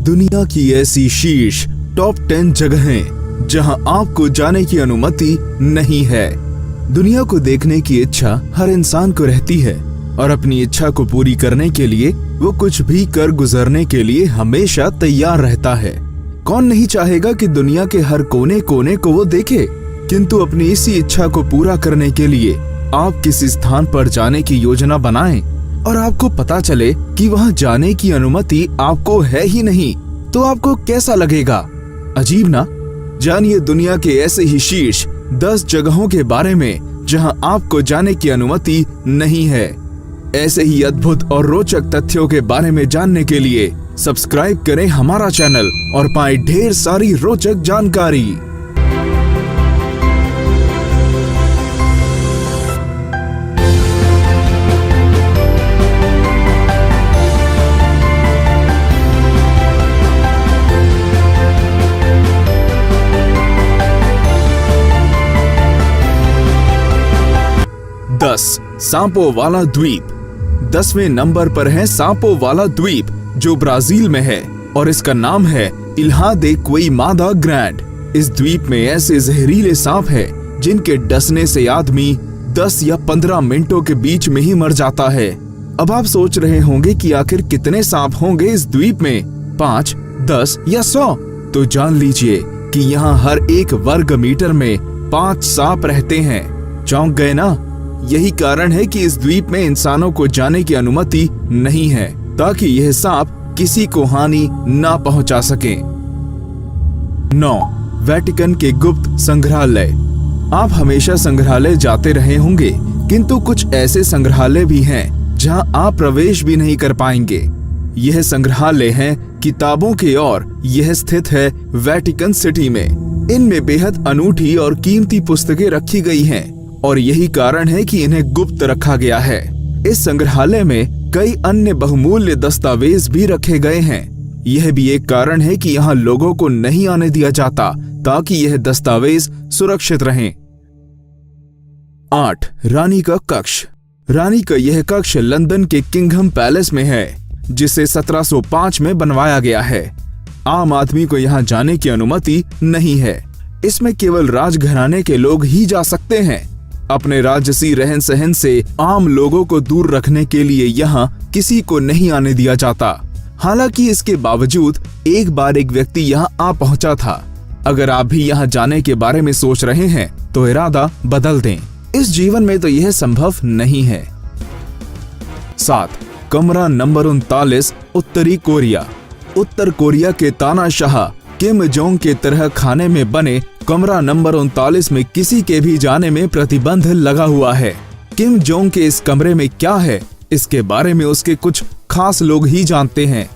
दुनिया की ऐसी शीर्ष टॉप 10 जगहें जहां आपको जाने की अनुमति नहीं है। दुनिया को देखने की इच्छा हर इंसान को रहती है और अपनी इच्छा को पूरी करने के लिए वो कुछ भी कर गुजरने के लिए हमेशा तैयार रहता है। कौन नहीं चाहेगा कि दुनिया के हर कोने कोने को वो देखे, किंतु अपनी इसी इच्छा को पूरा करने के लिए आप किसी स्थान पर जाने की योजना बनाएं और आपको पता चले कि वहां जाने की अनुमति आपको है ही नहीं, तो आपको कैसा लगेगा? अजीब ना? जानिए दुनिया के ऐसे ही शीर्ष 10 जगहों के बारे में जहां आपको जाने की अनुमति नहीं है। ऐसे ही अद्भुत और रोचक तथ्यों के बारे में जानने के लिए सब्सक्राइब करें हमारा चैनल और पाएं ढेर सारी रोचक जानकारी। सांपो वाला द्वीप। 10वें नंबर पर है सांपो वाला द्वीप, जो ब्राजील में है और इसका नाम है इल्हा दे क्विमादा ग्रैंड। इस द्वीप में ऐसे जहरीले सांप हैं जिनके डसने से आदमी 10 या 15 मिनटों के बीच में ही मर जाता है। अब आप सोच रहे होंगे कि आखिर कितने सांप होंगे इस द्वीप में, 5, 10 या 100? तो जान लीजिए कि यहाँ हर 1 वर्ग मीटर में 5 सांप रहते हैं। चौंक गए ना? यही कारण है कि इस द्वीप में इंसानों को जाने की अनुमति नहीं है, ताकि यह सांप किसी को हानि ना पहुंचा सके। 9. वेटिकन के गुप्त संग्रहालय। आप हमेशा संग्रहालय जाते रहे होंगे, किंतु कुछ ऐसे संग्रहालय भी हैं जहां आप प्रवेश भी नहीं कर पाएंगे। यह संग्रहालय है किताबों के और यह स्थित है वेटिकन सिटी में। इनमें बेहद अनूठी और कीमती पुस्तकें रखी गई हैं और यही कारण है कि इन्हें गुप्त रखा गया है। इस संग्रहालय में कई अन्य बहुमूल्य दस्तावेज भी रखे गए हैं। यह भी एक कारण है कि यहाँ लोगों को नहीं आने दिया जाता, ताकि यह दस्तावेज सुरक्षित रहें। 8. रानी का कक्ष। रानी का यह कक्ष लंदन के किंघम पैलेस में है, जिसे 1705 में बनवाया गया है। आम आदमी को यहाँ जाने की अनुमति नहीं है। इसमें केवल राजघराने के लोग ही जा सकते हैं। अपने राजसी रहन सहन से आम लोगों को दूर रखने के लिए यहाँ किसी को नहीं आने दिया जाता। हालांकि इसके बावजूद एक बार एक व्यक्ति यहाँ आ पहुँचा था। अगर आप भी यहाँ जाने के बारे में सोच रहे हैं तो इरादा बदल दें। इस जीवन में तो यह संभव नहीं है। 7. कमरा नंबर 39, उत्तरी कोरिया। उत्तर कोरिया के तानाशाह किम जोंग के तरह खाने में बने कमरा नंबर 39 में किसी के भी जाने में प्रतिबंध लगा हुआ है। किम जोंग के इस कमरे में क्या है, इसके बारे में उसके कुछ खास लोग ही जानते हैं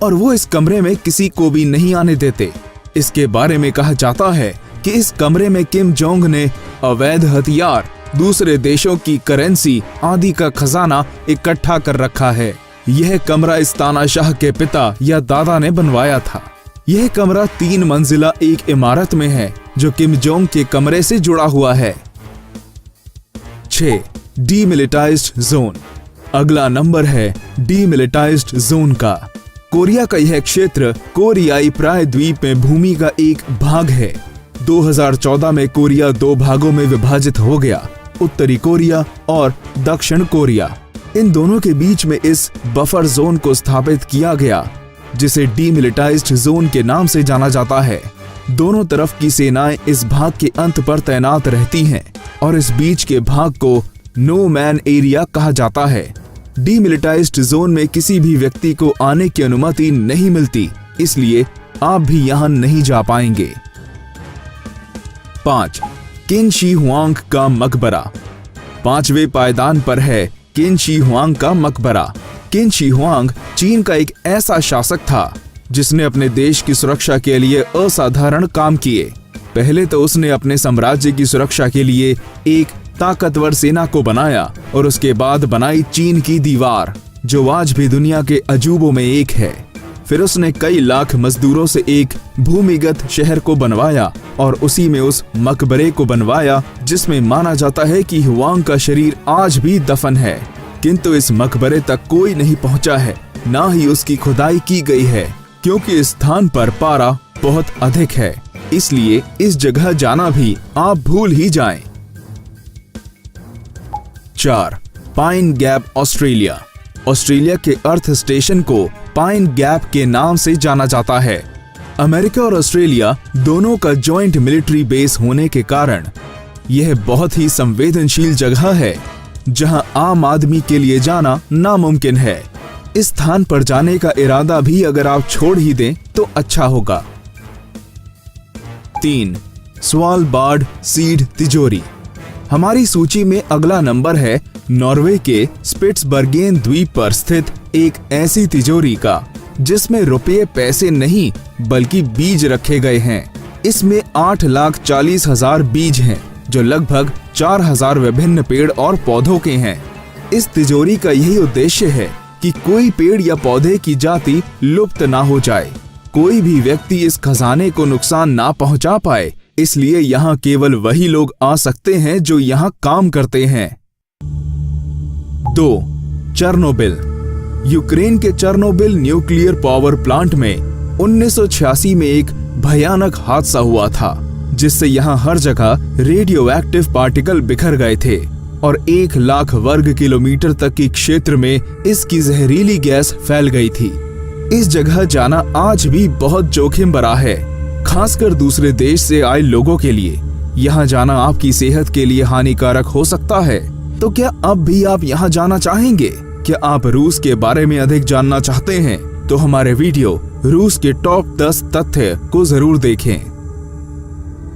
और वो इस कमरे में किसी को भी नहीं आने देते। इसके बारे में कहा जाता है कि इस कमरे में किम जोंग ने अवैध हथियार, दूसरे देशों की करेंसी आदि का खजाना इकट्ठा कर रखा है। यह कमरा इस तानाशाह के पिता या दादा ने बनवाया था। यह कमरा 3 मंजिला एक इमारत में है, जो किम जोंग के कमरे से जुड़ा हुआ है। 6. डीमिलिटाइज्ड जोन। अगला नंबर है डीमिलिटाइज्ड जोन का। कोरिया का यह क्षेत्र कोरियाई प्रायद्वीप में भूमि का एक भाग है। 2014 में कोरिया 2 भागों में विभाजित हो गया, उत्तरी कोरिया और दक्षिण कोरिया। इन दोनों के बीच में इस बफर जोन को स्थापित किया गया, जिसे डीमिलिटाइज्ड जोन के नाम से जाना जाता है। दोनों तरफ की सेनाएं इस भाग के अंत पर तैनात रहती हैं और इस बीच के भाग को नो मैन एरिया कहा जाता है। डीमिलिटाइज्ड जोन में किसी भी व्यक्ति को आने की अनुमति नहीं मिलती, इसलिए आप भी यहां नहीं जा पाएंगे। 5. किन शी हुआंग का मकबरा। 5वें पायदान पर है किन शी हुआंग का मकबरा। किन शी हुआंग चीन का एक ऐसा शासक था जिसने अपने देश की सुरक्षा के लिए असाधारण काम किए। पहले तो उसने अपने साम्राज्य की सुरक्षा के लिए एक ताकतवर सेना को बनाया और उसके बाद बनाई चीन की दीवार, जो आज भी दुनिया के अजूबों में एक है। फिर उसने कई लाख मजदूरों से एक भूमिगत शहर को बनवाया और उसी में उस मकबरे को बनवाया, जिसमें माना जाता है कि हुआंग का शरीर आज भी दफन है। किंतु इस मकबरे तक कोई नहीं पहुंचा है, ना ही उसकी खुदाई की गई है। क्योंकि इस स्थान पर पारा बहुत अधिक है, इसलिए इस जगह जाना भी आप भूल ही जाएं। 4. Pine gap Australia. ऑस्ट्रेलिया के अर्थ स्टेशन को पाइन गैप के नाम से जाना जाता है। अमेरिका और ऑस्ट्रेलिया दोनों का जॉइंट मिलिट्री बेस होने के कारण यह बहुत ही संवेदनशील जगह है, जहां आम आदमी के लिए जाना नामुमकिन है। इस स्थान पर जाने का इरादा भी अगर आप छोड़ ही दें तो अच्छा होगा। 3. स्वालबार्ड सीड तिजोरी। हमारी सूची में अगला नंबर है नॉर्वे के स्पिट्सबर्गेन द्वीप पर स्थित एक ऐसी तिजोरी का जिसमें रुपये पैसे नहीं बल्कि बीज रखे गए हैं। इसमें 8,40,000 बीज हैं, जो लगभग 4,000 विभिन्न पेड़ और पौधों के हैं। इस तिजोरी का यही उद्देश्य है कि कोई पेड़ या पौधे की जाति लुप्त ना हो जाए, कोई भी व्यक्ति इस खजाने को नुकसान ना पहुंचा पाए, इसलिए यहाँ केवल वही लोग आ सकते हैं जो यहाँ काम करते हैं। 2. चेरनोबिल। यूक्रेन के चेरनोबिल न्यूक्लियर पावर प्लांट में 1986 में एक भयानक हादसा हुआ था, जिससे यहाँ हर जगह रेडियो एक्टिव पार्टिकल बिखर गए थे और 1,00,000 वर्ग किलोमीटर तक के क्षेत्र में इसकी जहरीली गैस फैल गई थी। इस जगह जाना आज भी बहुत जोखिम भरा है, खासकर दूसरे देश से आए लोगों के लिए। यहाँ जाना आपकी सेहत के लिए हानिकारक हो सकता है। तो क्या अब भी आप यहाँ जाना चाहेंगे? क्या आप रूस के बारे में अधिक जानना चाहते हैं? तो हमारे वीडियो रूस के टॉप 10 तथ्य को जरूर देखें।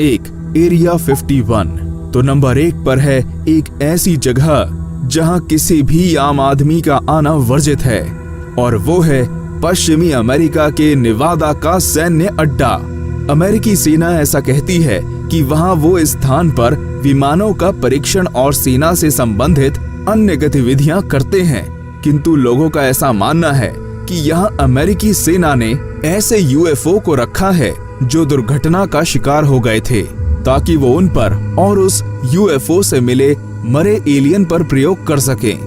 1. एरिया 51। तो नंबर 1 पर है एक ऐसी जगह जहां किसी भी आम आदमी का आना वर्जित है, और वो है पश्चिमी अमेरिका के नेवादा का सैन्य अड्डा। अमेरिकी सेना ऐसा कहती है कि वहां वो इस स्थान पर विमानों का परीक्षण और सेना से संबंधित अन्य गतिविधियां करते हैं, किंतु लोगों का ऐसा मानना है कि यहाँ अमेरिकी सेना ने ऐसे यूएफओ को रखा है जो दुर्घटना का शिकार हो गए थे, ताकि वो उन पर और उस यूएफओ से मिले मरे एलियन पर प्रयोग कर सकें।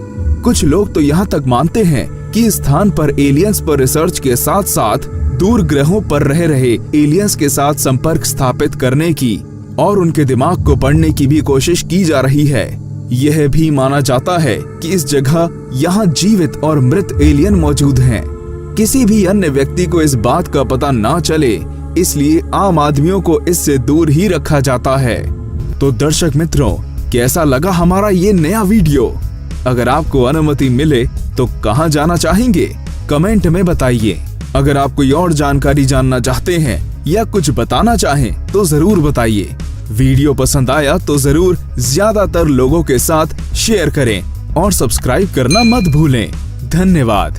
कुछ लोग तो यहाँ तक मानते हैं कि इस स्थान पर एलियंस पर रिसर्च के साथ साथ दूर ग्रहों पर रह रहे एलियंस के साथ संपर्क स्थापित करने की और उनके दिमाग को पढ़ने की भी कोशिश की जा रही है। यह भी माना जाता है कि इस जगह यहाँ जीवित और मृत एलियन मौजूद हैं। किसी भी अन्य व्यक्ति को इस बात का पता ना चले, इसलिए आम आदमियों को इससे दूर ही रखा जाता है। तो दर्शक मित्रों, कैसा लगा हमारा ये नया वीडियो? अगर आपको अनुमति मिले तो कहाँ जाना चाहेंगे? कमेंट में बताइए। अगर आप कोई और जानकारी जानना चाहते हैं या कुछ बताना चाहें तो जरूर बताइए। वीडियो पसंद आया तो जरूर ज्यादातर लोगों के साथ शेयर करें और सब्सक्राइब करना मत भूलें। धन्यवाद।